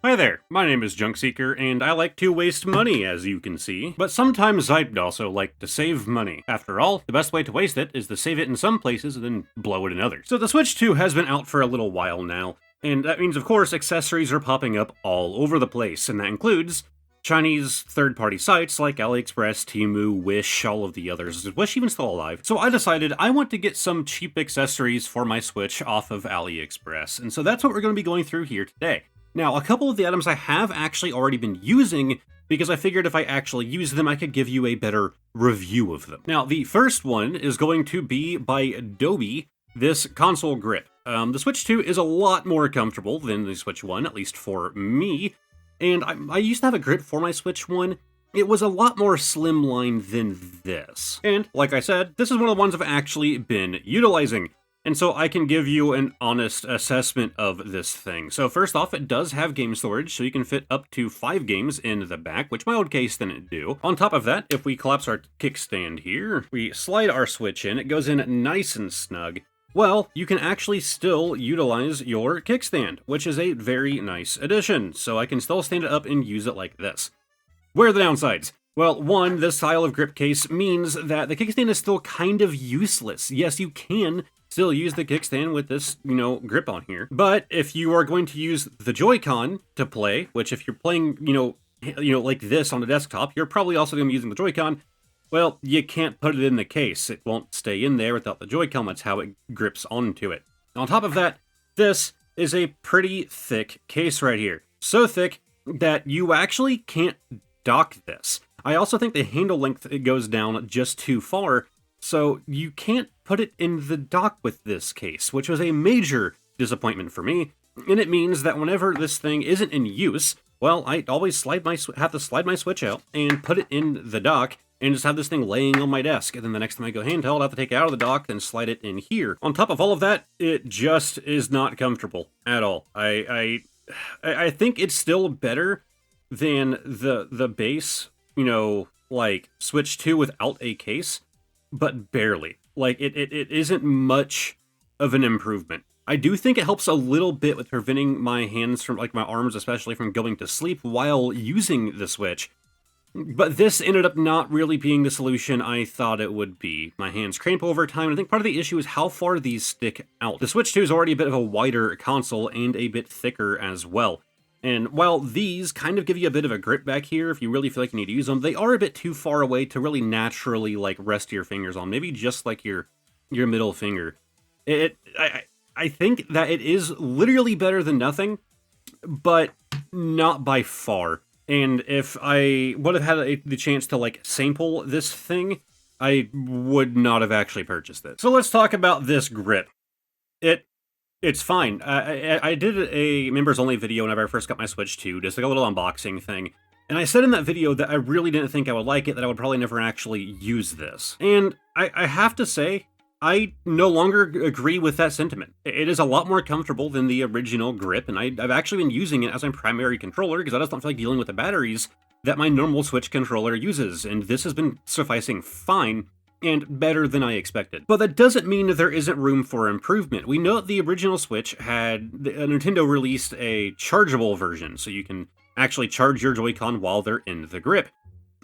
Hi there, my name is JunkSeeker, and I like to waste money, as you can see, but sometimes I'd also like to save money. After all, the best way to waste it is to save it in some places and then blow it in others. So the Switch 2 has been out for a little while now, and that means, of course, accessories are popping up all over the place, and that includes Chinese third-party sites like AliExpress, Temu, Wish, all of the others. Is Wish even still alive? So I decided I want to get some cheap accessories for my Switch off of AliExpress, and so that's what we're going to be going through here today. Now, a couple of the items I have actually already been using because I figured if I actually use them, I could give you a better review of them. Now, the first one is going to be by Dobe, this console grip. The Switch 2 is a lot more comfortable than the Switch 1, at least for me, and I used to have a grip for my Switch 1. It was a lot more slimline than this. And, like I said, this is one of the ones I've actually been utilizing. And so I can give you an honest assessment of this thing. So first off, it does have game storage, so you can fit up to 5 games in the back, which my old case didn't do. On top of that, if we collapse our kickstand here, we slide our Switch in, it goes in nice and snug. Well, you can actually still utilize your kickstand, which is a very nice addition. So I can still stand it up and use it like this. Where are the downsides? Well, one, this style of grip case means that the kickstand is still kind of useless. Yes, you can still use the kickstand with this, grip on here. But if you are going to use the Joy-Con to play, which if you're playing, like this on the desktop, you're probably also going to be using the Joy-Con, well, you can't put it in the case. It won't stay in there without the Joy-Con. That's how it grips onto it. On top of that, this is a pretty thick case right here. So thick that you actually can't dock this. I also think the handle length it goes down just too far, so you can't put it in the dock with this case, which was a major disappointment for me, and it means that whenever this thing isn't in use, well, I always have to slide my Switch out and put it in the dock, and just have this thing laying on my desk, and then the next time I go handheld, I have to take it out of the dock, then slide it in here. On top of all of that, it just is not comfortable at all. I think it's still better than the base, like Switch 2 without a case, but barely. Like, it isn't much of an improvement. I do think it helps a little bit with preventing my hands from, like my arms especially, from going to sleep while using the Switch. But this ended up not really being the solution I thought it would be. My hands cramp over time, and I think part of the issue is how far these stick out. The Switch 2 is already a bit of a wider console and a bit thicker as well. And while these kind of give you a bit of a grip back here if you really feel like you need to use them, they are a bit too far away to really naturally rest your fingers on. Maybe just like your middle finger. I think that it is literally better than nothing, but not by far. And if I would have had the chance to sample this thing, I would not have actually purchased it. So let's talk about this grip. It's fine. I did a members-only video whenever I first got my Switch 2, just like a little unboxing thing. And I said in that video that I really didn't think I would like it, that I would probably never actually use this. And I have to say, I no longer agree with that sentiment. It is a lot more comfortable than the original grip, and I've actually been using it as my primary controller, because I just don't feel like dealing with the batteries that my normal Switch controller uses, and this has been sufficing fine, and better than I expected. But that doesn't mean that there isn't room for improvement. We know that the original Switch Nintendo released a chargeable version, so you can actually charge your Joy-Con while they're in the grip.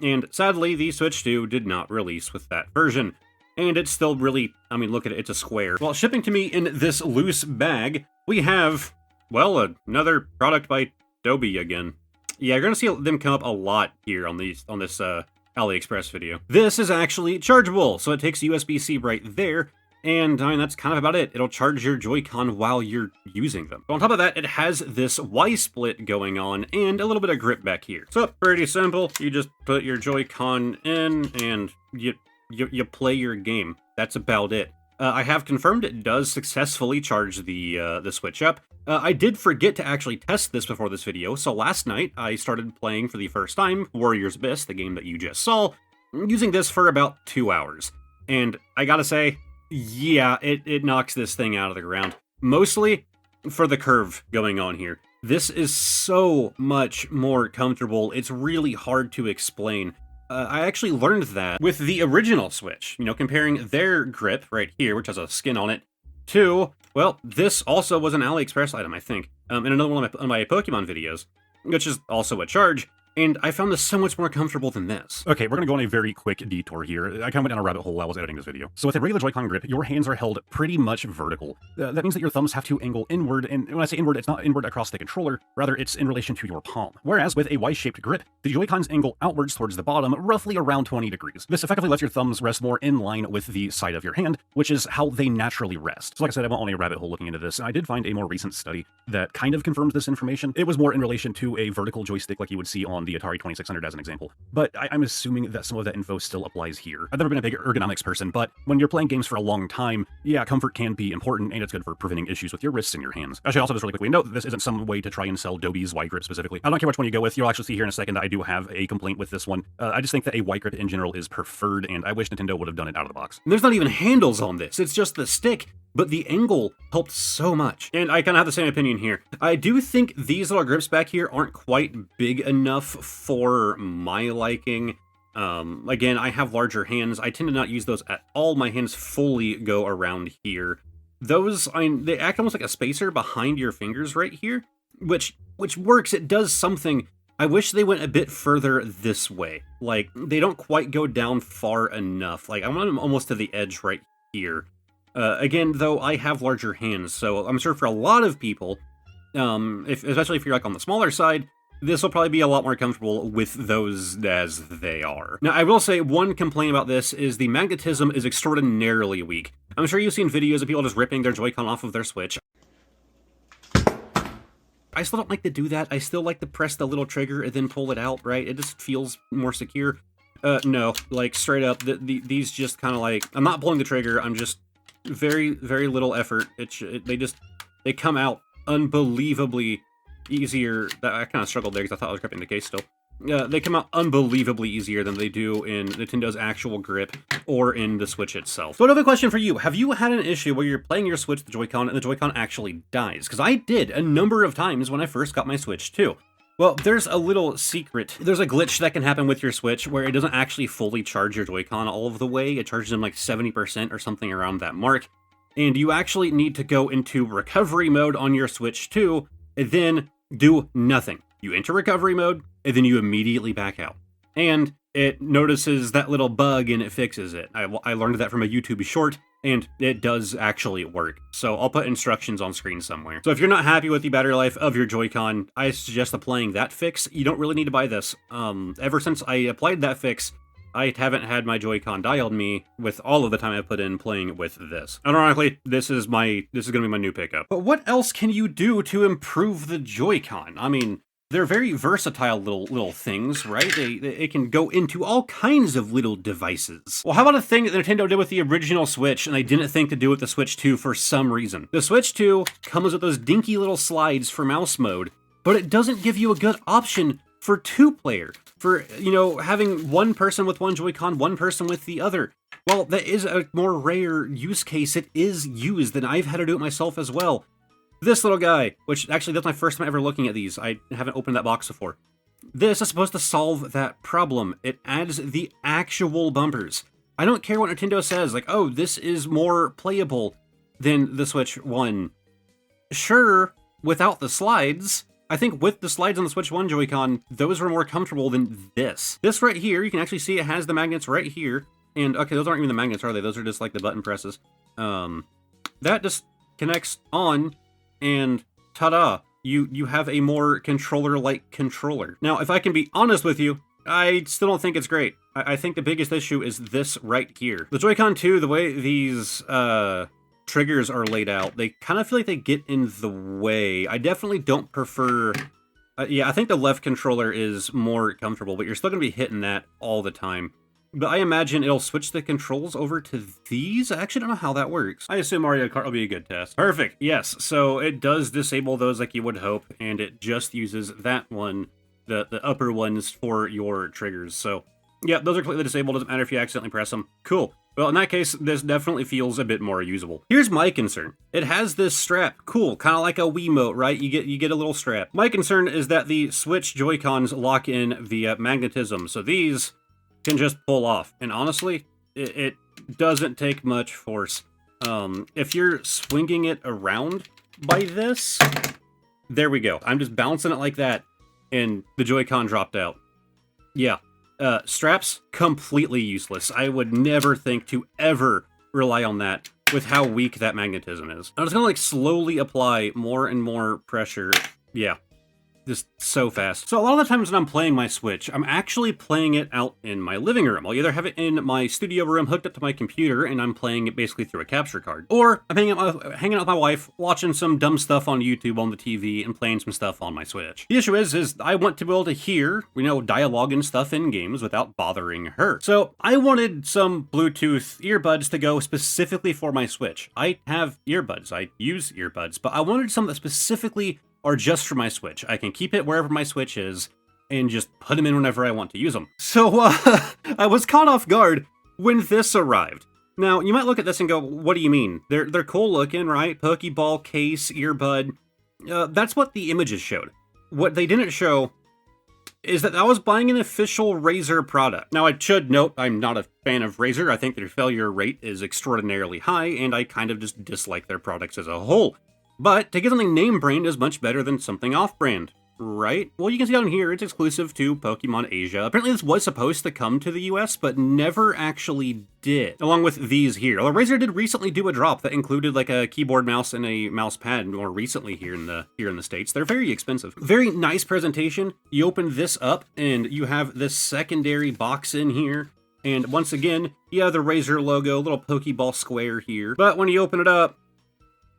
And sadly, the Switch 2 did not release with that version. And it's still really, look at it, it's a square. Well, shipping to me in this loose bag, we have, well, another product by Dobe again. Yeah, you're gonna see them come up a lot here on this AliExpress video. This is actually chargeable, so it takes USB-C right there, and that's kind of about it. It'll charge your Joy-Con while you're using them. But on top of that, it has this Y-split going on, and a little bit of grip back here. So, pretty simple. You just put your Joy-Con in, and you play your game. That's about it. I have confirmed it does successfully charge the Switch up. I did forget to actually test this before this video, so last night I started playing for the first time Warriors Abyss, the game that you just saw, using this for about 2 hours. And I gotta say, yeah, it knocks this thing out of the ground. Mostly for the curve going on here. This is so much more comfortable, it's really hard to explain. I actually learned that with the original Switch, comparing their grip right here, which has a skin on it, to, well, this also was an AliExpress item, I think, in another one of my Pokemon videos. which is also a charge. And I found this so much more comfortable than this. Okay, we're gonna go on a very quick detour here. I kind of went down a rabbit hole while I was editing this video. So with a regular Joy-Con grip, your hands are held pretty much vertical. That means that your thumbs have to angle inward, and when I say inward, it's not inward across the controller, rather it's in relation to your palm. Whereas with a Y-shaped grip, the Joy-Cons angle outwards towards the bottom, roughly around 20 degrees. This effectively lets your thumbs rest more in line with the side of your hand, which is how they naturally rest. So like I said, I went on a rabbit hole looking into this, and I did find a more recent study that kind of confirms this information. It was more in relation to a vertical joystick like you would see on the Atari 2600 as an example, but I'm assuming that some of that info still applies here. I've never been a big ergonomics person, but when you're playing games for a long time, yeah, comfort can be important, and it's good for preventing issues with your wrists and your hands. Actually, also just really quickly note, this isn't some way to try and sell Dobe's Y-Grip specifically. I don't care which one you go with, you'll actually see here in a second that I do have a complaint with this one. I just think that a Y-Grip in general is preferred, and I wish Nintendo would have done it out of the box. And there's not even handles on this, it's just the stick, but the angle helped so much. And I kind of have the same opinion here. I do think these little grips back here aren't quite big enough for my liking. Again, I have larger hands. I tend to not use those at all. My hands fully go around here. Those, they act almost like a spacer behind your fingers right here, which works. It does something. I wish they went a bit further this way. Like, they don't quite go down far enough. Like, I want them almost to the edge right here. Again, though, I have larger hands, so I'm sure for a lot of people, especially if you're like on the smaller side, this will probably be a lot more comfortable with those as they are. Now, I will say one complaint about this is the magnetism is extraordinarily weak. I'm sure you've seen videos of people just ripping their Joy-Con off of their Switch. I still don't like to do that. I still like to press the little trigger and then pull it out, right? It just feels more secure. No, like straight up, these just kind of like, I'm not pulling the trigger, I'm just very, very little effort. They come out unbelievably easier. I kind of struggled there because I thought I was gripping the case still. They come out unbelievably easier than they do in Nintendo's actual grip or in the Switch itself. So another question for you. Have you had an issue where you're playing your Switch with the Joy-Con and the Joy-Con actually dies? Because I did a number of times when I first got my Switch too. Well, there's a little secret. There's a glitch that can happen with your Switch where it doesn't actually fully charge your Joy-Con all of the way. It charges them like 70% or something around that mark. And you actually need to go into recovery mode on your Switch too, and then do nothing. You enter recovery mode, and then you immediately back out. And it notices that little bug and it fixes it. I learned that from a YouTube short, and it does actually work. So I'll put instructions on screen somewhere. So if you're not happy with the battery life of your Joy-Con, I suggest applying that fix. You don't really need to buy this. Ever since I applied that fix, I haven't had my Joy-Con die on me with all of the time I put in playing with this. Ironically, this is gonna be my new pickup. But what else can you do to improve the Joy-Con? I mean, they're very versatile little things, right? They can go into all kinds of little devices. Well, how about a thing that Nintendo did with the original Switch, and they didn't think to do with the Switch 2 for some reason? The Switch 2 comes with those dinky little slides for mouse mode, but it doesn't give you a good option for two-player, for, you know, having one person with one Joy-Con, one person with the other. Well, that is a more rare use case. It is used, and I've had to do it myself as well. This little guy, which actually that's my first time ever looking at these. I haven't opened that box before. This is supposed to solve that problem. It adds the actual bumpers. I don't care what Nintendo says, like, oh, this is more playable than the Switch 1. Sure, without the slides. I think with the slides on the Switch 1 Joy-Con, those were more comfortable than this. This right here, you can actually see it has the magnets right here. And, okay, those aren't even the magnets, are they? Those are just like the button presses. That just connects on, and ta-da! You have a more controller-like controller. Now, if I can be honest with you, I still don't think it's great. I think the biggest issue is this right here. The Joy-Con 2, the way these triggers are laid out, they kind of feel like they get in the way. I definitely don't prefer... yeah, I think the left controller is more comfortable, but you're still going to be hitting that all the time. But I imagine it'll switch the controls over to these? I actually don't know how that works. I assume Mario Kart will be a good test. Perfect, yes. So it does disable those like you would hope, and it just uses that one, the upper ones, for your triggers. So, yeah, those are completely disabled. Doesn't matter if you accidentally press them. Cool. Well, in that case, this definitely feels a bit more usable. Here's my concern. It has this strap. Cool, kind of like a Wiimote, right? You get a little strap. My concern is that the Switch Joy-Cons lock in via magnetism, so these can just pull off. And honestly, it doesn't take much force. If you're swinging it around by this, there we go. I'm just bouncing it like that. and the Joy-Con dropped out. Yeah. Straps, completely useless. I would never think to ever rely on that with how weak that magnetism is. I'm just gonna like slowly apply more and more pressure. Yeah. Just so fast. So a lot of the times when I'm playing my Switch, I'm actually playing it out in my living room. I'll either have it in my studio room hooked up to my computer and I'm playing it basically through a capture card. Or I'm hanging out with my wife, watching some dumb stuff on YouTube on the TV and playing some stuff on my Switch. The issue is I want to be able to hear, dialogue and stuff in games without bothering her. So I wanted some Bluetooth earbuds to go specifically for my Switch. I have earbuds, I use earbuds, but I wanted some that specifically are just for my Switch. I can keep it wherever my Switch is and just put them in whenever I want to use them. So I was caught off guard when this arrived. Now, you might look at this and go, what do you mean? They're cool looking, right? Pokeball case, earbud. That's what the images showed. What they didn't show is that I was buying an official Razer product. Now, I should note I'm not a fan of Razer. I think their failure rate is extraordinarily high, and I kind of just dislike their products as a whole. But to get something name-brand is much better than something off-brand, right? Well, you can see down here, it's exclusive to Pokemon Asia. Apparently this was supposed to come to the US, but never actually did, along with these here. Although Razer did recently do a drop that included like a keyboard mouse and a mouse pad more recently here in the States. They're very expensive. Very nice presentation. You open this up and you have this secondary box in here. And once again, you have the Razer logo, little Pokeball square here. But when you open it up,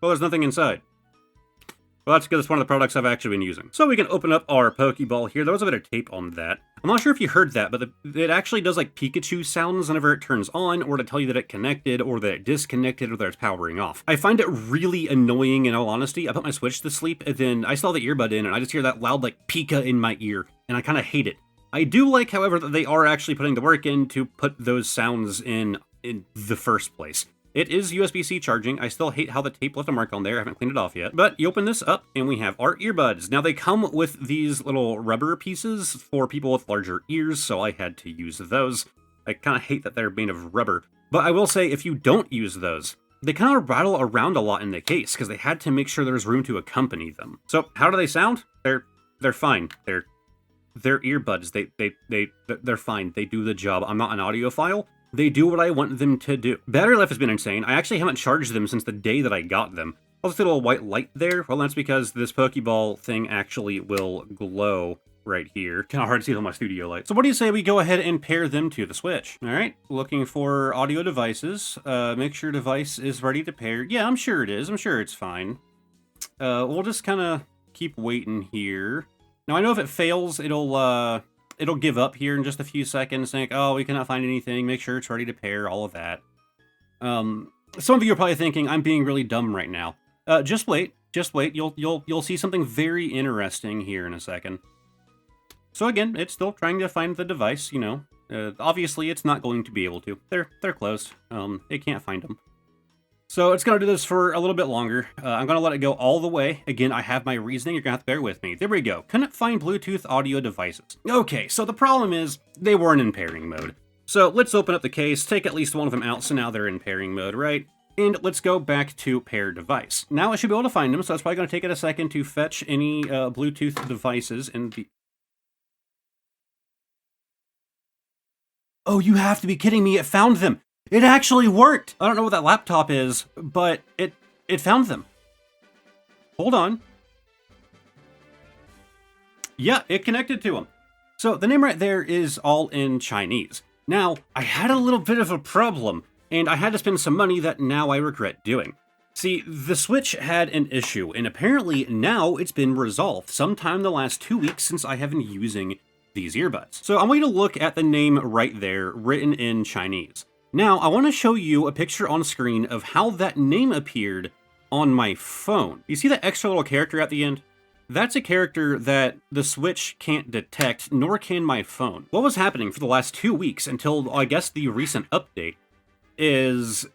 well, there's nothing inside. Well, that's because it's one of the products I've actually been using. So we can open up our Pokeball here. There was a bit of tape on that. I'm not sure if you heard that, but it actually does like Pikachu sounds whenever it turns on, or to tell you that it connected, or that it disconnected, or that it's powering off. I find it really annoying, in all honesty. I put my Switch to sleep, and then I saw the earbud in, and I just hear that loud like Pika in my ear, and I kind of hate it. I do like, however, that they are actually putting the work in to put those sounds in the first place. It is USB-C charging. I still hate how the tape left a mark on there. I haven't cleaned it off yet. But you open this up and we have our earbuds. Now they come with these little rubber pieces for people with larger ears, so I had to use those. I kind of hate that they're made of rubber. But I will say, if you don't use those, they kind of rattle around a lot in the case because they had to make sure there's room to accompany them. So how do they sound? They're fine. They're earbuds. They're fine. They do the job. I'm not an audiophile. They do what I want them to do. Battery life has been insane. I actually haven't charged them since the day that I got them. I'll see a little white light there. Well, that's because this Pokeball thing actually will glow right here. Kind of hard to see it on my studio light. So what do you say we go ahead and pair them to the Switch? All right, looking for audio devices. Make sure device is ready to pair. Yeah, I'm sure it is. I'm sure it's fine. We'll just kind of keep waiting here. Now, I know if it fails, it'll give up here in just a few seconds, saying, oh, we cannot find anything, make sure it's ready to pair, all of that. Some of you are probably thinking, I'm being really dumb right now. Just wait, you'll see something very interesting here in a second. So again, it's still trying to find the device, obviously it's not going to be able to. They're closed, it can't find them. So it's going to do this for a little bit longer. I'm going to let it go all the way. Again, I have my reasoning. You're going to have to bear with me. There we go. Couldn't find Bluetooth audio devices. Okay, so the problem is they weren't in pairing mode. So let's open up the case, take at least one of them out, so now they're in pairing mode, right? And let's go back to pair device. Now I should be able to find them, so it's probably going to take it a second to fetch any Bluetooth devices in the... Oh, you have to be kidding me. It found them. It actually worked! I don't know what that laptop is, but it found them. Hold on. Yeah, it connected to them. So the name right there is all in Chinese. Now, I had a little bit of a problem, and I had to spend some money that now I regret doing. See, the Switch had an issue, and apparently now it's been resolved sometime in the last 2 weeks since I have been using these earbuds. So I'm going to look at the name right there, written in Chinese. Now, I want to show you a picture on screen of how that name appeared on my phone. You see that extra little character at the end? That's a character that the Switch can't detect, nor can my phone. What was happening for the last 2 weeks until, I guess, the recent update is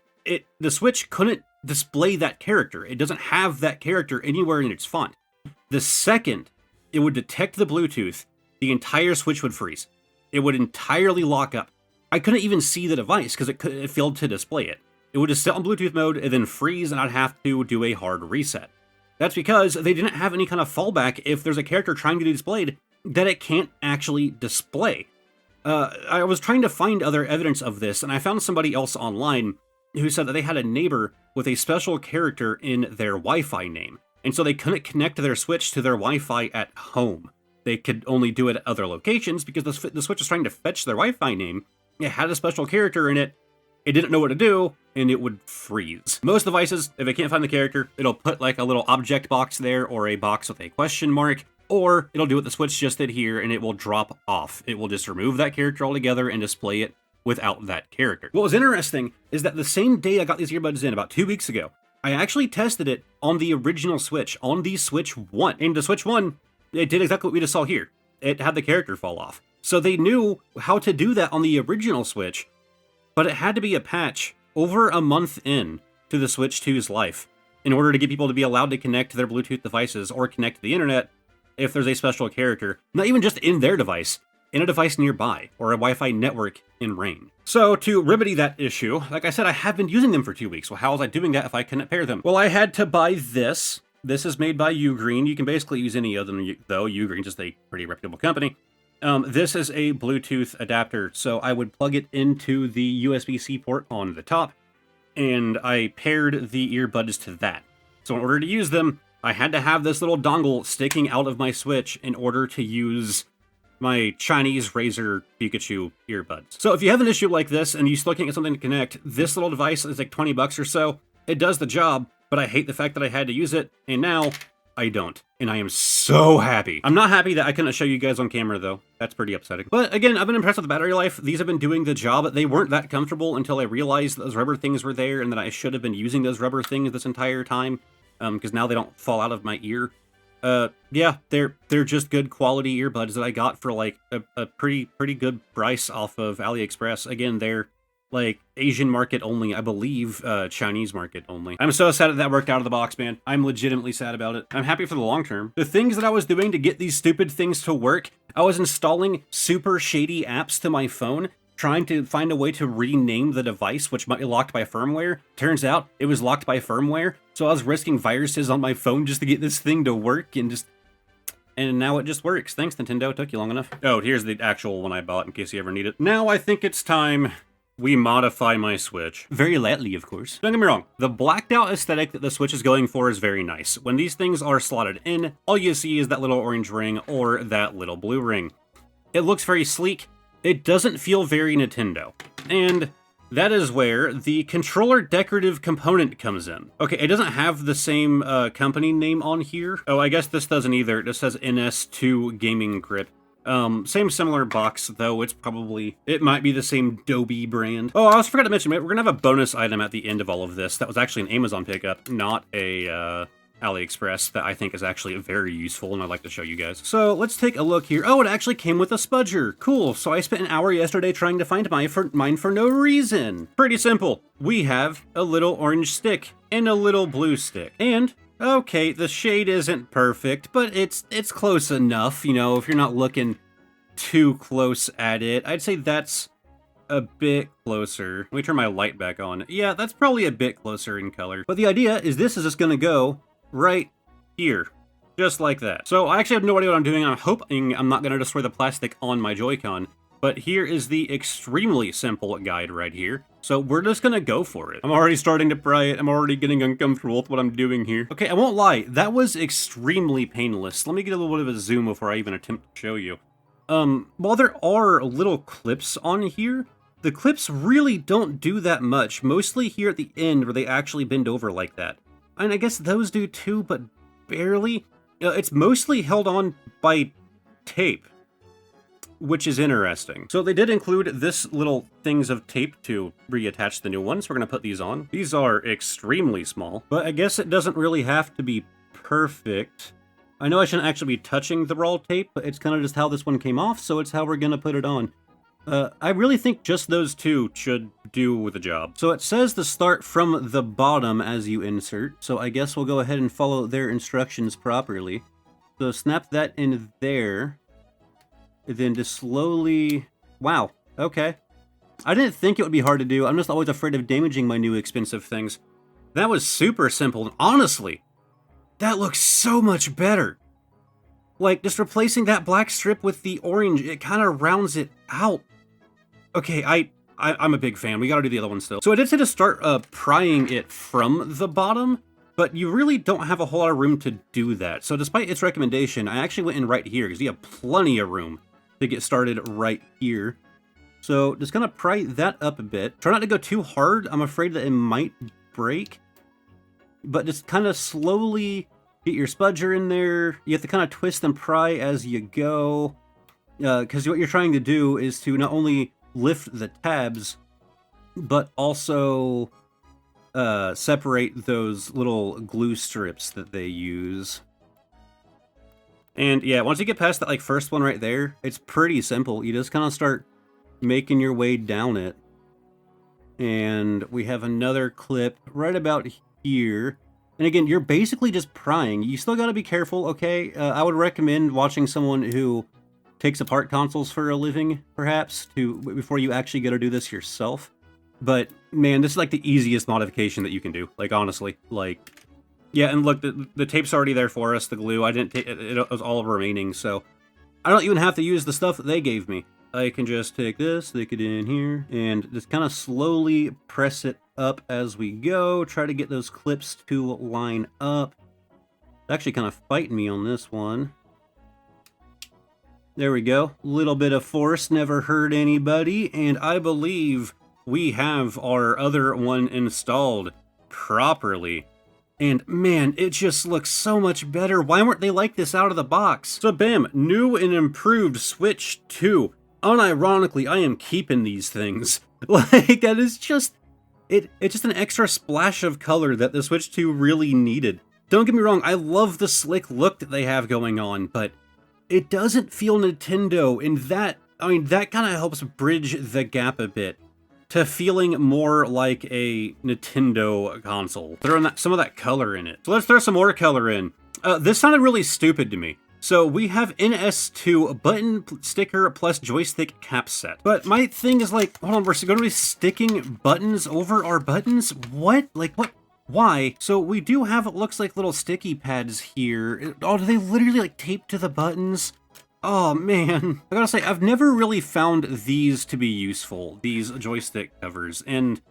the Switch couldn't display that character. It doesn't have that character anywhere in its font. The second it would detect the Bluetooth, the entire Switch would freeze. It would entirely lock up. I couldn't even see the device because it failed to display it. It would just sit on Bluetooth mode and then freeze, and I'd have to do a hard reset. That's because they didn't have any kind of fallback if there's a character trying to be displayed that it can't actually display. I was trying to find other evidence of this, and I found somebody else online who said that they had a neighbor with a special character in their Wi-Fi name. And so they couldn't connect their Switch to their Wi-Fi at home. They could only do it at other locations because the Switch was trying to fetch their Wi-Fi name. It had a special character in it. It didn't know what to do, and it would freeze. Most devices, if it can't find the character, it'll put like a little object box there or a box with a question mark, or it'll do what the Switch just did here, and it will drop off. It will just remove that character altogether and display it without that character. What was interesting is that the same day I got these earbuds in, about 2 weeks ago, I actually tested it on the original Switch, on the Switch 1. And the Switch 1, it did exactly what we just saw here. It had the character fall off. So they knew how to do that on the original Switch, but it had to be a patch over a month in to the Switch 2's life in order to get people to be allowed to connect to their Bluetooth devices or connect to the internet if there's a special character, not even just in their device, in a device nearby, or a Wi-Fi network in rain. So to remedy that issue, like I said, I have been using them for 2 weeks. Well, how was I doing that if I couldn't pair them? Well, I had to buy this. This is made by Ugreen. You can basically use any of them, though. Ugreen's just a pretty reputable company. This is a Bluetooth adapter, so I would plug it into the USB-C port on the top, and I paired the earbuds to that. So in order to use them, I had to have this little dongle sticking out of my Switch in order to use my Chinese Razer Pikachu earbuds. So if you have an issue like this and you still can't get something to connect, this little device is like 20 bucks or so. It does the job, but I hate the fact that I had to use it, and now I don't. And I am so happy. I'm not happy that I couldn't show you guys on camera, though. That's pretty upsetting. But again, I've been impressed with the battery life. These have been doing the job. They weren't that comfortable until I realized those rubber things were there and that I should have been using those rubber things this entire time, because now they don't fall out of my ear. Yeah, they're just good quality earbuds that I got for like a pretty good price off of AliExpress. Again, they're like Asian market only, I believe, Chinese market only. I'm so sad that worked out of the box, man. I'm legitimately sad about it. I'm happy for the long term. The things that I was doing to get these stupid things to work, I was installing super shady apps to my phone, trying to find a way to rename the device, which might be locked by firmware. Turns out it was locked by firmware, so I was risking viruses on my phone just to get this thing to work, and now it just works. Thanks, Nintendo. It took you long enough. Oh, here's the actual one I bought in case you ever need it. Now I think it's time we modify my Switch. Very lightly, of course. Don't get me wrong, the blacked out aesthetic that the Switch is going for is very nice. When these things are slotted in, all you see is that little orange ring or that little blue ring. It looks very sleek. It doesn't feel very Nintendo. And that is where the controller decorative component comes in. Okay, it doesn't have the same company name on here. Oh, I guess this doesn't either. It just says NS2 Gaming Grip. Same similar box, though it might be the same Dobe brand. Oh, I also forgot to mention, we're gonna have a bonus item at the end of all of this. That was actually an Amazon pickup, not a, AliExpress, that I think is actually very useful, and I'd like to show you guys. So, let's take a look here. Oh, it actually came with a spudger. Cool, so I spent an hour yesterday trying to find mine for no reason. Pretty simple. We have a little orange stick and a little blue stick. And okay, the shade isn't perfect, but it's close enough, you know, if you're not looking too close at it. I'd say that's a bit closer. Let me turn my light back on. Yeah, that's probably a bit closer in color. But the idea is this is just gonna go right here, just like that. So I actually have no idea what I'm doing. I'm hoping I'm not gonna destroy the plastic on my Joy-Con. But here is the extremely simple guide right here. So we're just gonna go for it. I'm already starting to pry it. I'm already getting uncomfortable with what I'm doing here. Okay, I won't lie. That was extremely painless. Let me get a little bit of a zoom before I even attempt to show you. While there are little clips on here, the clips really don't do that much. Mostly here at the end where they actually bend over like that. And I guess those do too, but barely. It's mostly held on by tape, which is interesting. So they did include this little things of tape to reattach the new ones. We're gonna put these on. These are extremely small, but I guess it doesn't really have to be perfect. I know I shouldn't actually be touching the raw tape, but it's kind of just how this one came off, so it's how we're gonna put it on. I really think just those two should do the job. So it says to start from the bottom as you insert, so I guess we'll go ahead and follow their instructions properly. So snap that in there. Then just slowly... Wow, okay. I didn't think it would be hard to do. I'm just always afraid of damaging my new expensive things. That was super simple, and honestly, that looks so much better. Like, just replacing that black strip with the orange, it kind of rounds it out. Okay, I'm a big fan. We gotta do the other one still. So I did say to start prying it from the bottom, but you really don't have a whole lot of room to do that. So despite its recommendation, I actually went in right here, because you have plenty of room to get started right here. So just gonna pry that up a bit. Try not to go too hard. I'm afraid that it might break. But just kind of slowly get your spudger in there. You have to kind of twist and pry as you go. Because what you're trying to do is to not only lift the tabs, but also separate those little glue strips that they use. And yeah, once you get past that like first one right there, it's pretty simple. You just kind of start making your way down it. And we have another clip right about here. And again, you're basically just prying. You still got to be careful, okay? I would recommend watching someone who takes apart consoles for a living, perhaps, before you actually go to do this yourself. But man, this is like the easiest modification that you can do. Like, honestly, like, yeah. And look, the tape's already there for us. The glue, I didn't take it. It was all remaining, so I don't even have to use the stuff that they gave me. I can just take this, stick it in here, and just kind of slowly press it up as we go. Try to get those clips to line up. It's actually kind of fighting me on this one. There we go. Little bit of force never hurt anybody, and I believe we have our other one installed properly. And man, it just looks so much better. Why weren't they like this out of the box? So bam, new and improved Switch 2. Unironically, I am keeping these things. Like, that is just... It's just an extra splash of color that the Switch 2 really needed. Don't get me wrong, I love the slick look that they have going on, but it doesn't feel Nintendo, and that kind of helps bridge the gap a bit to feeling more like a Nintendo console. Throwing some of that color in it. So let's throw some more color in. This sounded really stupid to me. So we have NS2 button sticker plus joystick cap set. But my thing is like, hold on, we're going to be sticking buttons over our buttons? What? Like, what? Why? So we do have, it looks like little sticky pads here. Oh, do they literally like tape to the buttons? Oh man. I gotta say, I've never really found these to be useful, these joystick covers. And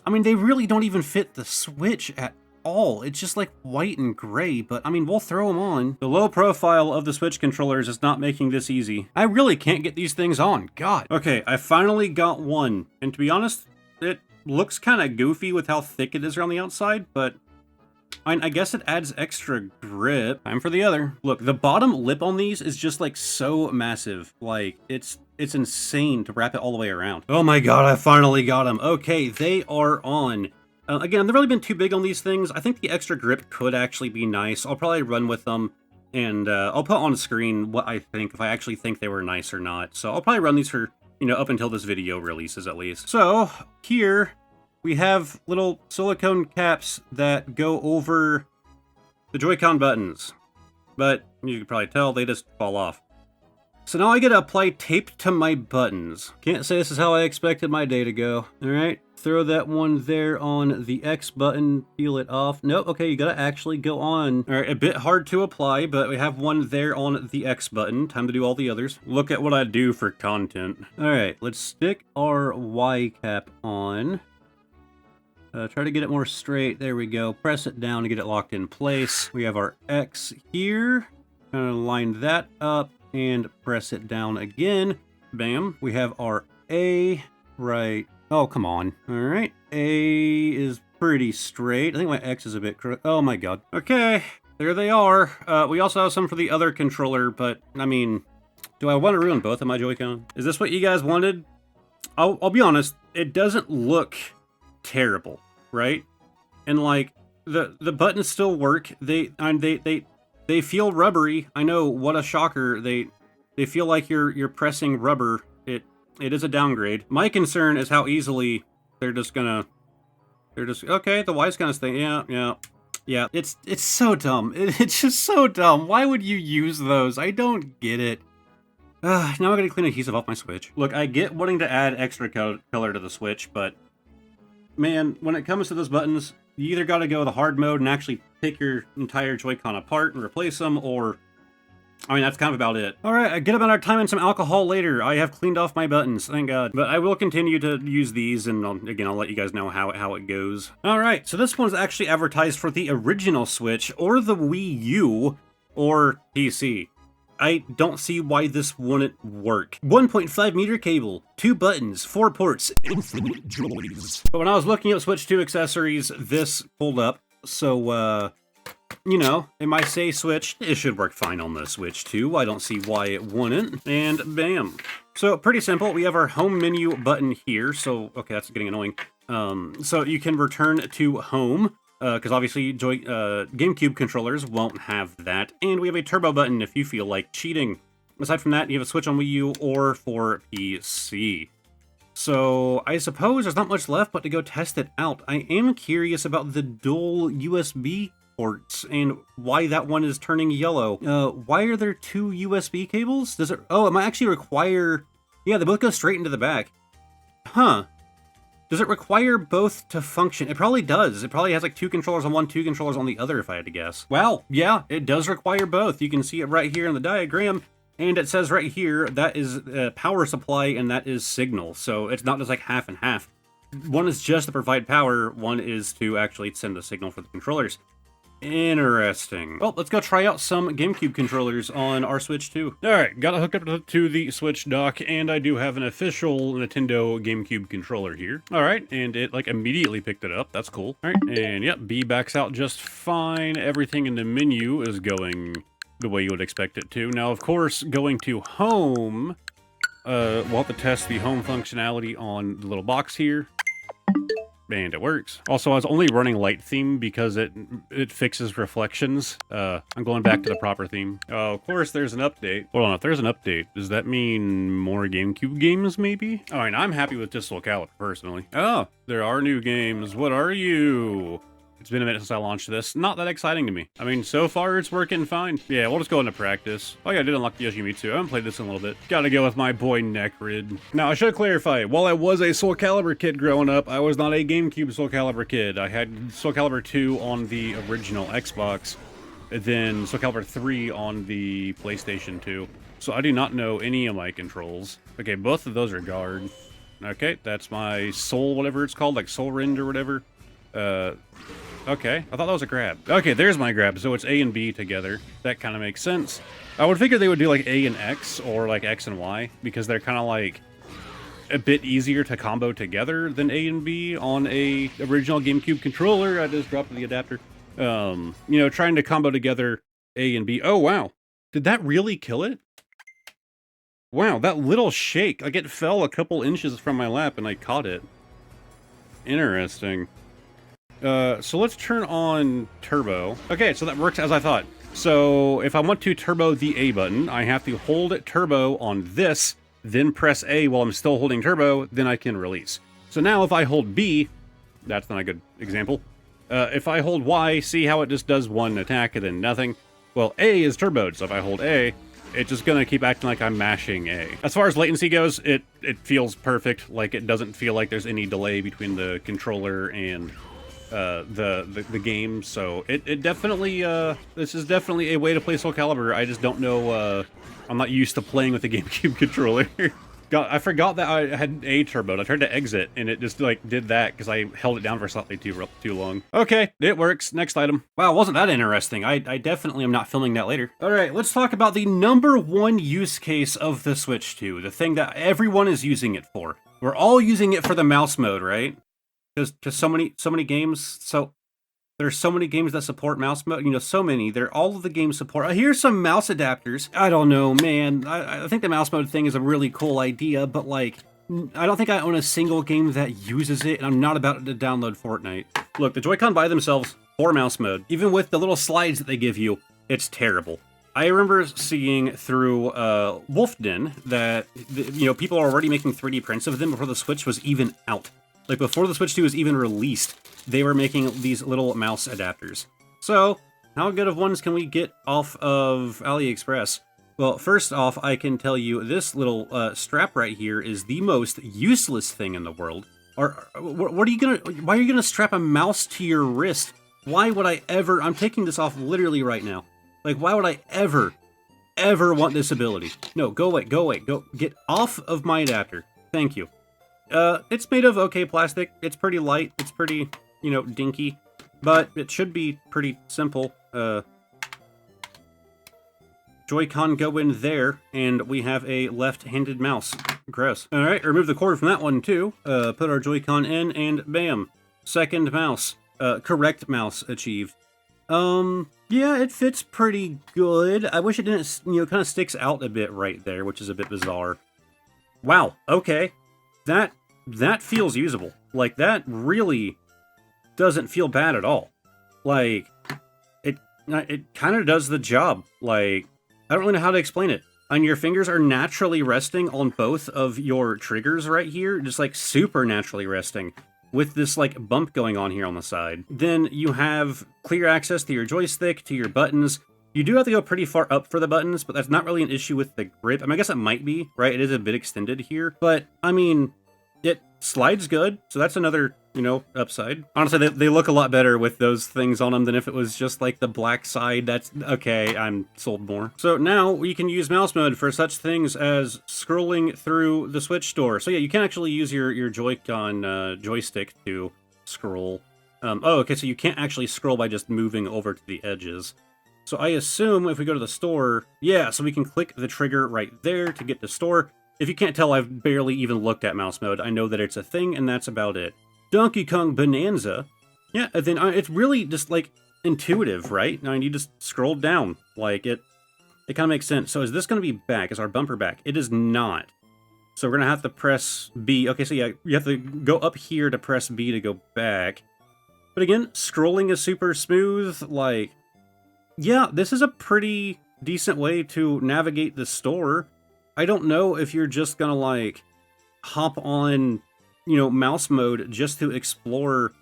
I mean, they really don't even fit the Switch at all. It's just like white and gray, but I mean, we'll throw them on. The low profile of the Switch controllers is not making this easy. I really can't get these things on. God. Okay, I finally got one. And to be honest, it looks kind of goofy with how thick it is around the outside, but I guess it adds extra grip. Time for the other. Look, the bottom lip on these is just like so massive. Like, it's insane to wrap it all the way around. Oh my god, I finally got them. Okay, they are on. Again, I've never really been too big on these things. I think the extra grip could actually be nice. I'll probably run with them, and I'll put on screen what I think, if I actually think they were nice or not. So I'll probably run these for, you know, up until this video releases at least. So, here we have little silicone caps that go over the Joy-Con buttons. But, you can probably tell, they just fall off. So now I get to apply tape to my buttons. Can't say this is how I expected my day to go. Alright, throw that one there on the X button, peel it off. Nope, okay, you gotta actually go on. Alright, a bit hard to apply, but we have one there on the X button. Time to do all the others. Look at what I do for content. Alright, let's stick our Y cap on. Try to get it more straight. There we go. Press it down to get it locked in place. We have our X here. Kind of line that up and press it down again. Bam. We have our A right. Oh, come on. All right. A is pretty straight. I think my X is a bit crooked. Oh my god. Okay. There they are. We also have some for the other controller, but I mean, do I want to ruin both of my Joy-Con? Is this what you guys wanted? I'll be honest. It doesn't look terrible, right? And like the buttons still work. They feel rubbery. I know, what a shocker. They feel like you're pressing rubber. It is a downgrade. My concern is how easily they're just okay, the Y's gonna stay. Yeah. It's so dumb. It's just so dumb. Why would you use those? I don't get it. Now I'm gonna clean adhesive off my Switch. Look, I get wanting to add extra color to the Switch, but man, when it comes to those buttons, you either got to go the hard mode and actually pick your entire Joy-Con apart and replace them, or I mean, that's kind of about it. All right, I get about our time and some alcohol later. I have cleaned off my buttons, thank God. But I will continue to use these, and I'll let you guys know how it goes. All right, so this one's actually advertised for the original Switch, or the Wii U, or PC. I don't see why this wouldn't work. 1.5 meter cable, 2 buttons, 4 ports, infinite joys. But when I was looking at Switch 2 accessories, this pulled up, so, you know, it might say Switch. It should work fine on the Switch too. I don't see why it wouldn't. And bam. So pretty simple. We have our home menu button here. So, okay, that's getting annoying. So you can return to home, because obviously GameCube controllers won't have that. And we have a turbo button if you feel like cheating. Aside from that, you have a Switch on Wii U or for PC. So I suppose there's not much left but to go test it out. I am curious about the dual USB ports and why that one is turning yellow. Why are there 2 USB cables? Does it? Oh, it might actually require. Yeah, they both go straight into the back. Huh. Does it require both to function? It probably does. It probably has like 2 controllers on one, 2 controllers on the other, if I had to guess. Wow, yeah, it does require both. You can see it right here in the diagram, and it says right here that is power supply and that is signal. So it's not just like half and half. One is just to provide power, one is to actually send a signal for the controllers. Interesting. Well, let's go try out some GameCube controllers on our Switch 2. Alright, got it hooked up to the Switch dock, and I do have an official Nintendo GameCube controller here. Alright, and it, like, immediately picked it up. That's cool. Alright, and yep, B backs out just fine. Everything in the menu is going the way you would expect it to. Now, of course, going to home, we'll have to test the home functionality on the little box here. And it works. Also, I was only running light theme because it fixes reflections. I'm going back to the proper theme. Oh, of course, there's an update. Hold on, if there's an update, does that mean more GameCube games, maybe? All right, I'm happy with Soul Calibur, personally. Oh, there are new games. What are you? It's been a minute since I launched this. Not that exciting to me. I mean, so far it's working fine. Yeah, we'll just go into practice. Oh yeah, I did unlock the Yoshimitsu. I haven't played this in a little bit. Gotta go with my boy Necrid. Now, I should clarify, while I was a Soul Calibur kid growing up, I was not a GameCube Soul Calibur kid. I had Soul Calibur 2 on the original Xbox, and then Soul Calibur 3 on the PlayStation 2. So I do not know any of my controls. Okay, both of those are guard. Okay, that's my soul, whatever it's called, like Soul Rend or whatever. Okay, I thought that was a grab. Okay, there's my grab, so it's A and B together. That kind of makes sense. I would figure they would do like A and X, or like X and Y, because they're kind of like a bit easier to combo together than A and B on a original GameCube controller. I just dropped the adapter. You know, trying to combo together A and B. Oh, wow. Did that really kill it? Wow, that little shake. Like, it fell a couple inches from my lap and I caught it. Interesting. So let's turn on turbo. Okay, so that works as I thought. So if I want to turbo the A button, I have to hold turbo on this, then press A while I'm still holding turbo, then I can release. So now if I hold B, that's not a good example. If I hold Y, see how it just does one attack and then nothing? Well, A is turboed, so if I hold A, it's just gonna keep acting like I'm mashing A. As far as latency goes, it feels perfect. Like, it doesn't feel like there's any delay between the controller and the game, so it definitely this is definitely a way to play Soul Calibur. I just don't know, I'm not used to playing with the GameCube controller. God, I forgot that I had A turboed. I tried to exit and it just like did that because I held it down for slightly too long. Okay, it works. Next item. Wow, wasn't that interesting? I definitely am not filming that later. All right, let's talk about the #1 use case of the Switch 2, the thing that everyone is using it for. We're all using it for the mouse mode, right? Because so many games, so there's so many games that support mouse mode, you know, so many. All of the games support. Here's some mouse adapters. I don't know, man. I think the mouse mode thing is a really cool idea, but like, I don't think I own a single game that uses it, and I'm not about to download Fortnite. Look, the Joy-Con by themselves, for mouse mode, even with the little slides that they give you, it's terrible. I remember seeing through Wolfden that, you know, people are already making 3D prints of them before the Switch was even out. Like, before the Switch 2 was even released, they were making these little mouse adapters. So, how good of ones can we get off of AliExpress? Well, first off, I can tell you this little strap right here is the most useless thing in the world. What are you gonna? Why are you gonna strap a mouse to your wrist? Why would I ever? I'm taking this off literally right now. Like, why would I ever ever want this ability. No, go away, go away, go get off of my adapter. Thank you. It's made of okay plastic. It's pretty light. It's pretty, you know, dinky, but it should be pretty simple. Joy-Con go in there, and we have a left-handed mouse. Gross. All right, remove the cord from that one too. Put our Joy-Con in, and bam, second mouse. Correct mouse achieved. Yeah, it fits pretty good. I wish it didn't, you know, kind of sticks out a bit right there, which is a bit bizarre. Wow, okay. That feels usable. Like, that really doesn't feel bad at all. Like, it kind of does the job. Like, I don't really know how to explain it. And your fingers are naturally resting on both of your triggers right here, just like super naturally resting, with this like bump going on here on the side. Then you have clear access to your joystick, to your buttons. You do have to go pretty far up for the buttons, but that's not really an issue with the grip. I mean, I guess it might be, right? It is a bit extended here, but I mean, it slides good, so that's another, you know, upside. Honestly, they look a lot better with those things on them than if it was just like the black side. That's okay, I'm sold more. So now we can use mouse mode for such things as scrolling through the Switch store. So yeah, you can actually use your Joy-Con joystick to scroll. Oh, okay, so you can't actually scroll by just moving over to the edges. So I assume if we go to the store, yeah, so we can click the trigger right there to get to store. If you can't tell, I've barely even looked at mouse mode. I know that it's a thing, and that's about it. Donkey Kong Bonanza. Yeah, and then it's really just, like, intuitive, right? I mean, you just scroll down. Like, it kind of makes sense. So is this going to be back? Is our bumper back? It is not. So we're going to have to press B. Okay, so yeah, you have to go up here to press B to go back. But again, scrolling is super smooth. Like, yeah, this is a pretty decent way to navigate the store. I don't know if you're just gonna, like, hop on, you know, mouse mode just to explore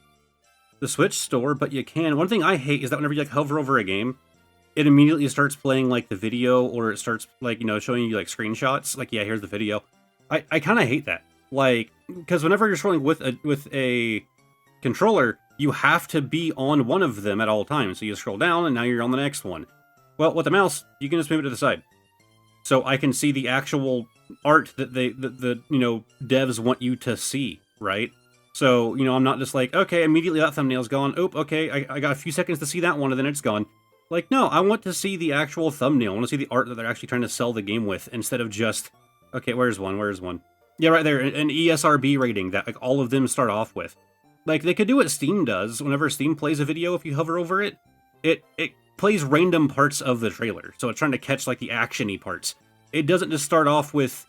the Switch store, but you can. One thing I hate is that whenever you, like, hover over a game, it immediately starts playing, like, the video, or it starts, like, you know, showing you, like, screenshots. Like, yeah, here's the video. I kind of hate that. Like, because whenever you're scrolling with a controller, you have to be on one of them at all times. So you scroll down, and now you're on the next one. Well, with the mouse, you can just move it to the side. So I can see the actual art that the you know, devs want you to see, right? So, you know, I'm not just like, okay, immediately that thumbnail's gone. Oop, okay, I got a few seconds to see that one, and then it's gone. Like, no, I want to see the actual thumbnail. I want to see the art that they're actually trying to sell the game with, instead of just, okay, where's one? Where's one? Yeah, right there, an ESRB rating that, like, all of them start off with. Like, they could do what Steam does. Whenever Steam plays a video, if you hover over it, it plays random parts of the trailer. So it's trying to catch, like, the action-y parts. It doesn't just start off with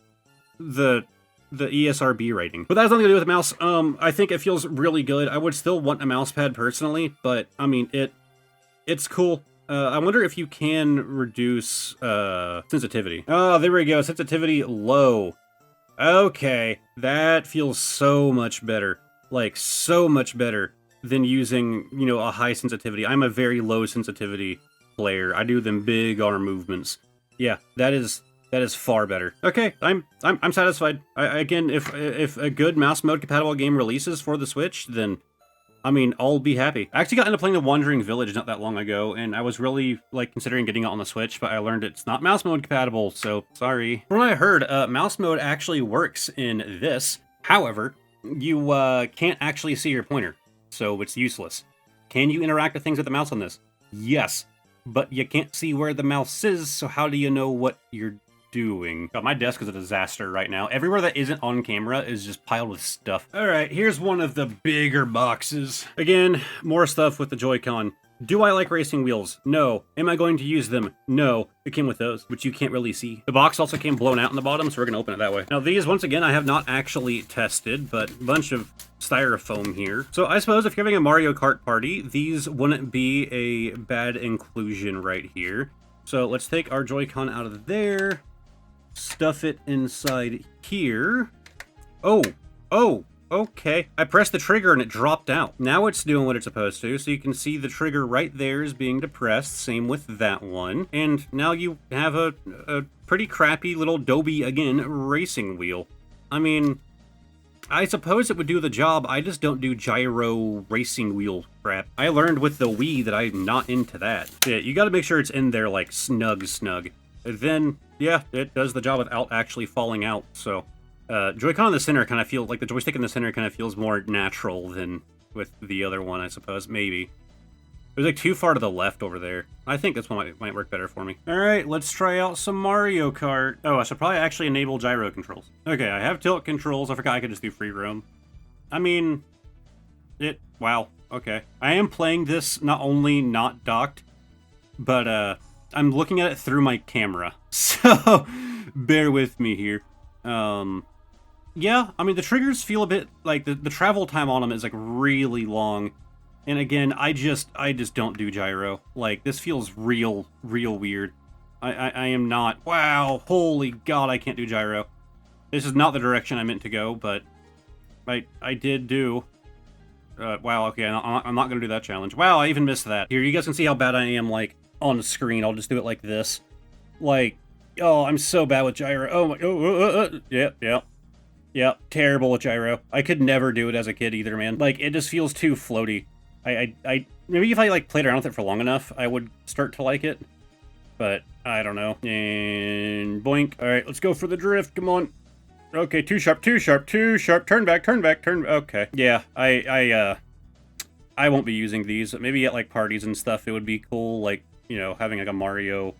the ESRB rating. But that has nothing to do with the mouse. I think it feels really good. I would still want a mouse pad personally, but, I mean, it's cool. I wonder if you can reduce sensitivity. Oh, there we go. Sensitivity low. Okay, that feels so much better. Like, so much better than using, you know, a high sensitivity. I'm a very low sensitivity player. I do them big arm movements. Yeah, that is far better. Okay, I'm satisfied. Again, if a good mouse mode compatible game releases for the Switch, then, I mean, I'll be happy. I actually got into playing The Wandering Village not that long ago, and I was really, like, considering getting it on the Switch, but I learned it's not mouse mode compatible, so sorry. From what I heard, mouse mode actually works in this. However, you can't actually see your pointer, so it's useless. Can you interact with things with the mouse on this? Yes, but you can't see where the mouse is, so how do you know what you're doing? God, my desk is a disaster right now. Everywhere that isn't on camera is just piled with stuff. Alright, here's one of the bigger boxes. Again, more stuff with the Joy-Con. Do I like racing wheels? No. Am I going to use them? No. It came with those, which you can't really see. The box also came blown out in the bottom, so we're going to open it that way. Now these, once again, I have not actually tested, but a bunch of styrofoam here. So I suppose if you're having a Mario Kart party, these wouldn't be a bad inclusion right here. So let's take our Joy-Con out of there, stuff it inside here. Oh, okay. I pressed the trigger and it dropped out. Now it's doing what it's supposed to, so you can see the trigger right there is being depressed. Same with that one. And now you have a pretty crappy little Dobe, again, racing wheel. I mean, I suppose it would do the job. I just don't do gyro racing wheel crap. I learned with the Wii that I'm not into that. Yeah, you gotta make sure it's in there, like, snug. then, yeah, it does the job without actually falling out. So, Joy-Con in the center kind of feels like the joystick in the center kind of feels more natural than with the other one, I suppose. Maybe. It was like too far to the left over there. I think this one might work better for me. All right, let's try out some Mario Kart. Oh, I should probably actually enable gyro controls. Okay, I have tilt controls. I forgot I could just do free roam. I mean, wow, okay. I am playing this not only not docked, but I'm looking at it through my camera. So, bear with me here. Yeah, I mean, the triggers feel a bit like the travel time on them is like really long. And again, I just don't do gyro. Like, this feels real weird. I am not. Wow, holy God, I can't do gyro. This is not the direction I meant to go, but I did do. Wow, okay, I'm not going to do that challenge. Wow, I even missed that. Here, you guys can see how bad I am, like, on the screen. I'll just do it like this. Like, oh, I'm so bad with gyro. Oh, my, yeah, terrible with gyro. I could never do it as a kid either, man. Like, it just feels too floaty. Maybe if I, like, played around with it for long enough, I would start to like it. But, I don't know. And boink. All right, let's go for the drift. Come on. Okay, too sharp. Turn back. Okay. Yeah, I won't be using these. Maybe at, like, parties and stuff, it would be cool, like, you know, having, like, a Mario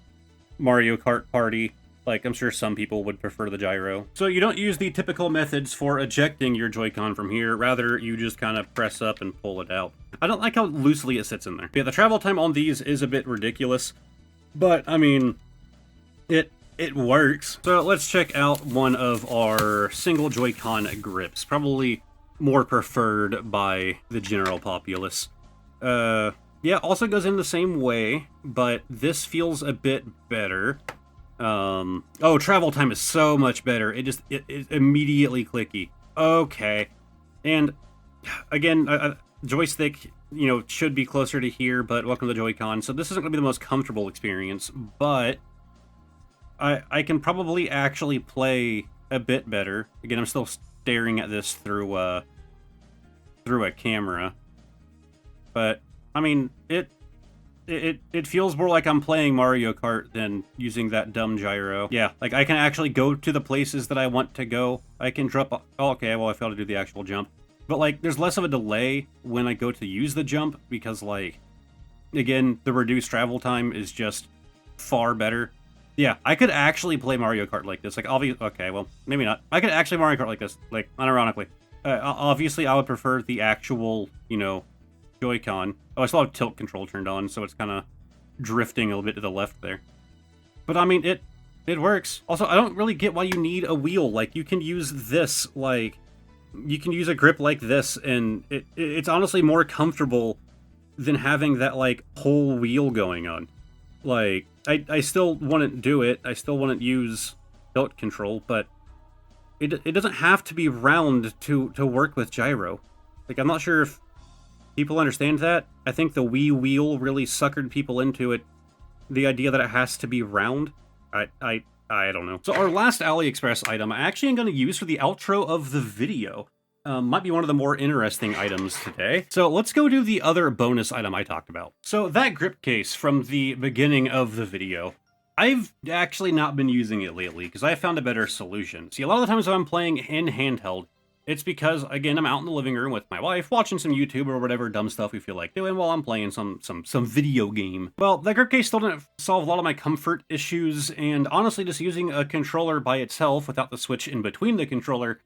Kart party. Like, I'm sure some people would prefer the gyro. So you don't use the typical methods for ejecting your Joy-Con from here. Rather, you just kind of press up and pull it out. I don't like how loosely it sits in there. Yeah, the travel time on these is a bit ridiculous. But, I mean, it works. So let's check out one of our single Joy-Con grips. Probably more preferred by the general populace. Yeah, also goes in the same way, but this feels a bit better. Oh, travel time is so much better. It's immediately clicky. Okay. And again, joystick, you know, should be closer to here, but welcome to the Joy-Con. So this isn't going to be the most comfortable experience, but I can probably actually play a bit better. Again, I'm still staring at this through a camera. But I mean, it feels more like I'm playing Mario Kart than using that dumb gyro. Yeah, like I can actually go to the places that I want to go. I can drop. Oh, okay, well I failed to do the actual jump. But like, there's less of a delay when I go to use the jump because, like, again, the reduced travel time is just far better. Yeah, I could actually play Mario Kart like this. Like, obviously, okay, well, maybe not. I could actually Mario Kart like this, like, unironically. Obviously, I would prefer the actual, you know, Joy-Con. Oh, I still have tilt control turned on, so it's kind of drifting a little bit to the left there. But, I mean, it works. Also, I don't really get why you need a wheel. Like, you can use this, like, you can use a grip like this, and it's honestly more comfortable than having that, like, whole wheel going on. Like, I still wouldn't do it. I still wouldn't use tilt control, but it doesn't have to be round to work with gyro. Like, I'm not sure if people understand that. I think the Wii wheel really suckered people into it. The idea that it has to be round. I don't know. So our last AliExpress item I actually am going to use for the outro of the video. Might be one of the more interesting items today. So let's go do the other bonus item I talked about. So that grip case from the beginning of the video, I've actually not been using it lately because I found a better solution. See, a lot of the times when I'm playing in handheld, it's because, again, I'm out in the living room with my wife, watching some YouTube or whatever dumb stuff we feel like doing while I'm playing some video game. Well, that grip case still didn't solve a lot of my comfort issues, and honestly, just using a controller by itself without the switch in between the controller,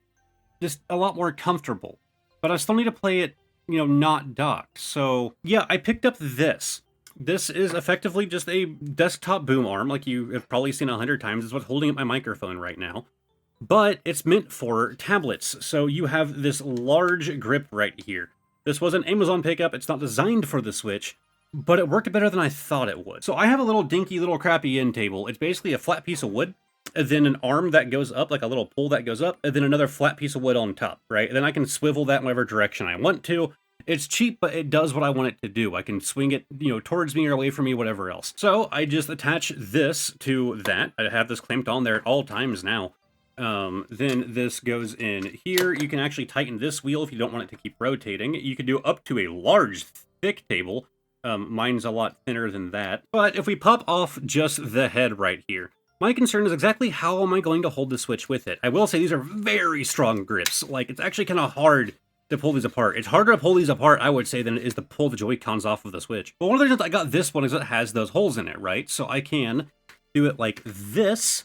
just a lot more comfortable. But I still need to play it, you know, not docked. So, yeah, I picked up this. This is effectively just a desktop boom arm, like you have probably seen 100 times. It's what's holding up my microphone right now. But it's meant for tablets, so you have this large grip right here. This was an Amazon pickup. It's not designed for the Switch, but it worked better than I thought it would. So I have a little dinky little crappy end table. It's basically a flat piece of wood, and then an arm that goes up, like a little pole that goes up, and then another flat piece of wood on top, right? And then I can swivel that in whatever direction I want to. It's cheap, but it does what I want it to do. I can swing it, you know, towards me or away from me, whatever else. So I just attach this to that. I have this clamped on there at all times now. Then this goes in here. You can actually tighten this wheel if you don't want it to keep rotating. You can do up to a large, thick table. Mine's a lot thinner than that. But if we pop off just the head right here, My concern is exactly how am I going to hold the Switch with it. I will say these are very strong grips. Like, it's actually kind of hard to pull these apart. It's harder to pull these apart, I would say, than it is to pull the Joy-Cons off of the Switch. But one of the reasons I got this one is it has those holes in it, right? So I can do it like this,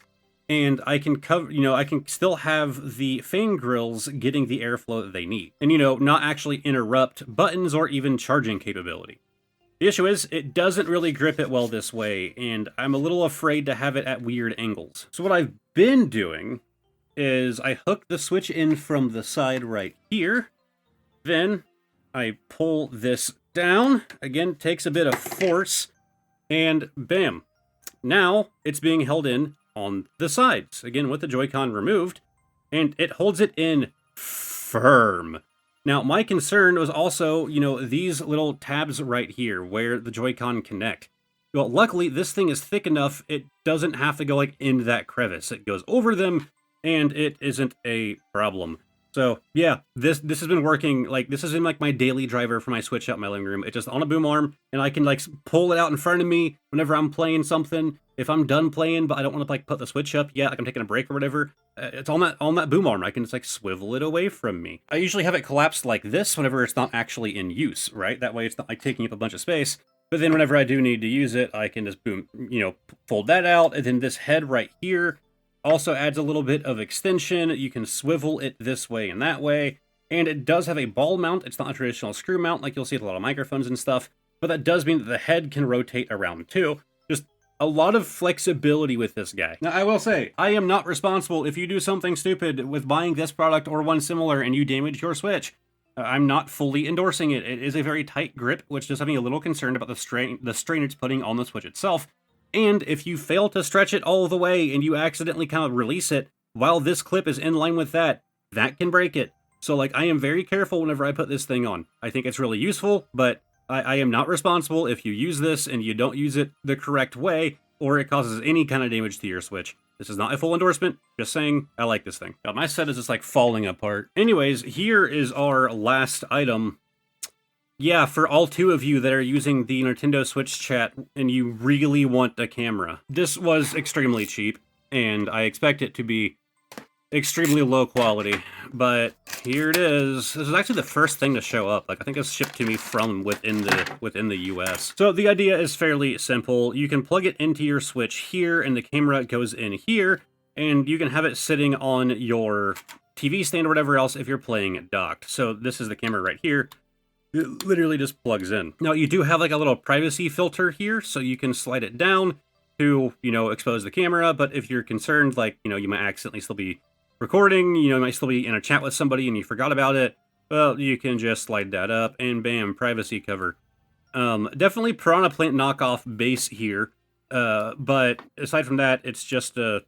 and I can cover, I can still have the fan grills getting the airflow that they need. And, not actually interrupt buttons or even charging capability. The issue is, it doesn't really grip it well this way, and I'm a little afraid to have it at weird angles. So what I've been doing is I hook the Switch in from the side right here, then I pull this down, again, takes a bit of force, and bam. Now it's being held in on the sides, again with the Joy-Con removed, and it holds it in firm. Now, my concern was also, these little tabs right here where the Joy-Con connect. Well, luckily, this thing is thick enough, it doesn't have to go, into that crevice. It goes over them, and it isn't a problem. So, yeah, this has been working, this has been, my daily driver for my Switch out in my living room. It's just on a boom arm, and I can, pull it out in front of me whenever I'm playing something. If I'm done playing, but I don't want to, put the Switch up yet, I'm taking a break or whatever, it's on that boom arm. I can just, swivel it away from me. I usually have it collapsed like this whenever it's not actually in use, right? That way it's not, taking up a bunch of space. But then whenever I do need to use it, I can just, boom, fold that out, and then this head right here also adds a little bit of extension. You can swivel it this way and that way, and it does have a ball mount. It's not a traditional screw mount like you'll see with a lot of microphones and stuff, but that does mean that the head can rotate around too. Just a lot of flexibility with this guy. Now, I will say, I am not responsible if you do something stupid with buying this product or one similar and you damage your Switch. I'm not fully endorsing it. It is a very tight grip, which does have me a little concerned about the strain it's putting on the Switch itself. And if you fail to stretch it all the way and you accidentally kind of release it while this clip is in line with that, that can break it. So, I am very careful whenever I put this thing on. I think it's really useful, but I am not responsible if you use this and you don't use it the correct way or it causes any kind of damage to your Switch. This is not a full endorsement, just saying I like this thing. God, my set is just, falling apart. Anyways, here is our last item. Yeah, for all two of you that are using the Nintendo Switch chat and you really want a camera. This was extremely cheap, and I expect it to be extremely low quality, but here it is. This is actually the first thing to show up. I think it's shipped to me from within the US. So the idea is fairly simple. You can plug it into your Switch here, and the camera goes in here, and you can have it sitting on your TV stand or whatever else if you're playing it docked. So this is the camera right here. It literally just plugs in. Now, you do have a little privacy filter here, so you can slide it down to, expose the camera, but if you're concerned, you might accidentally still be recording, you might still be in a chat with somebody and you forgot about it, well, you can just slide that up, and bam, privacy cover. Definitely Piranha Plant knockoff base here, but aside from that, it's just a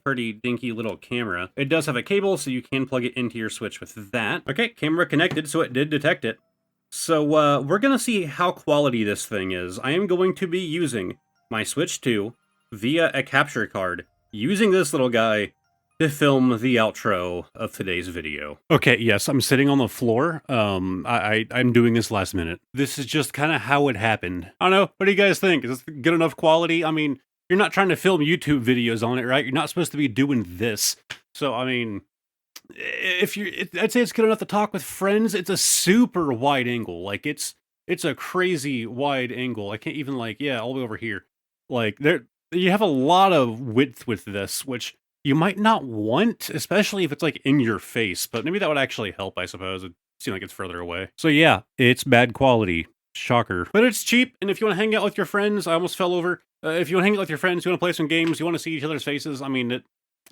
pretty dinky little camera. It does have a cable, so you can plug it into your Switch with that. Okay, camera connected, so it did detect it. So, we're gonna see how quality this thing is. I am going to be using my Switch 2 via a capture card, using this little guy to film the outro of today's video. Okay, yes, I'm sitting on the floor. I'm doing this last minute. This is just kind of how it happened. I don't know, what do you guys think? Is this good enough quality? I mean, you're not trying to film YouTube videos on it, right? You're not supposed to be doing this. So, I mean, I'd say it's good enough to talk with friends. It's a super wide angle. It's a crazy wide angle. I can't even all the way over here. You have a lot of width with this, which you might not want, especially if it's in your face, but maybe that would actually help, I suppose. It seems like it's further away. So yeah, it's bad quality. Shocker. But it's cheap, and if you want to hang out with your friends, I almost fell over. If you want to hang out with your friends, you want to play some games, you want to see each other's faces, I mean,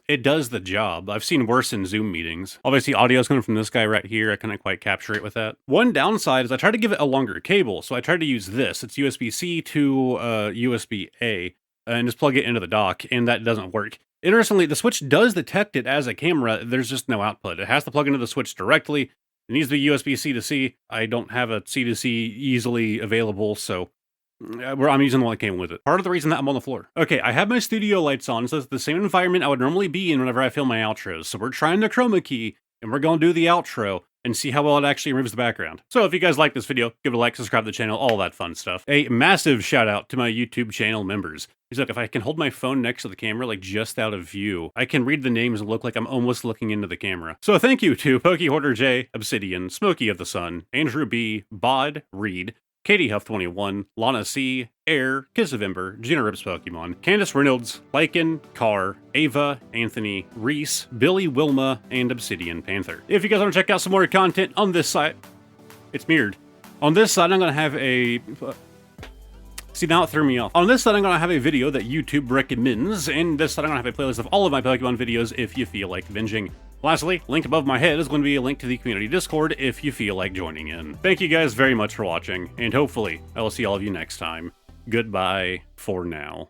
it does the job. I've seen worse in Zoom meetings. Obviously, audio's coming from this guy right here. I couldn't quite capture it with that. One downside is I tried to give it a longer cable, so I tried to use this. It's USB-C to USB-A, and just plug it into the dock, and that doesn't work. Interestingly, the Switch does detect it as a camera. There's just no output. It has to plug into the Switch directly. It needs to be USB-C to C. I don't have a C to C easily available, so I'm using the one that came with it. Part of the reason that I'm on the floor. Okay, I have my studio lights on, so it's the same environment I would normally be in whenever I film my outros. So we're trying the chroma key, and we're going to do the outro. and see how well it actually removes the background. So if you guys like this video, give it a like, subscribe to the channel, all that fun stuff. A massive shout out to my YouTube channel members. Because look, if I can hold my phone next to the camera, like just out of view, I can read the names and look like I'm almost looking into the camera. So thank you to Pokey Hoarder J, Obsidian, Smokey of the Sun, Andrew B, Bod, Reed, Katie Huff 21, Lana C, Air, Kiss of Ember, Gina Rips Pokemon, Candace Reynolds, Lycan, Carr, Ava, Anthony, Reese, Billy Wilma, and Obsidian Panther. If you guys want to check out some more content on this site, it's mirrored. On this side, I'm going to have a... See, now it threw me off. On this side, I'm going to have a video that YouTube recommends, and this side, I'm going to have a playlist of all of my Pokemon videos if you feel like binging. Lastly, linked above my head is going to be a link to the community Discord if you feel like joining in. Thank you guys very much for watching, and hopefully I will see all of you next time. Goodbye for now.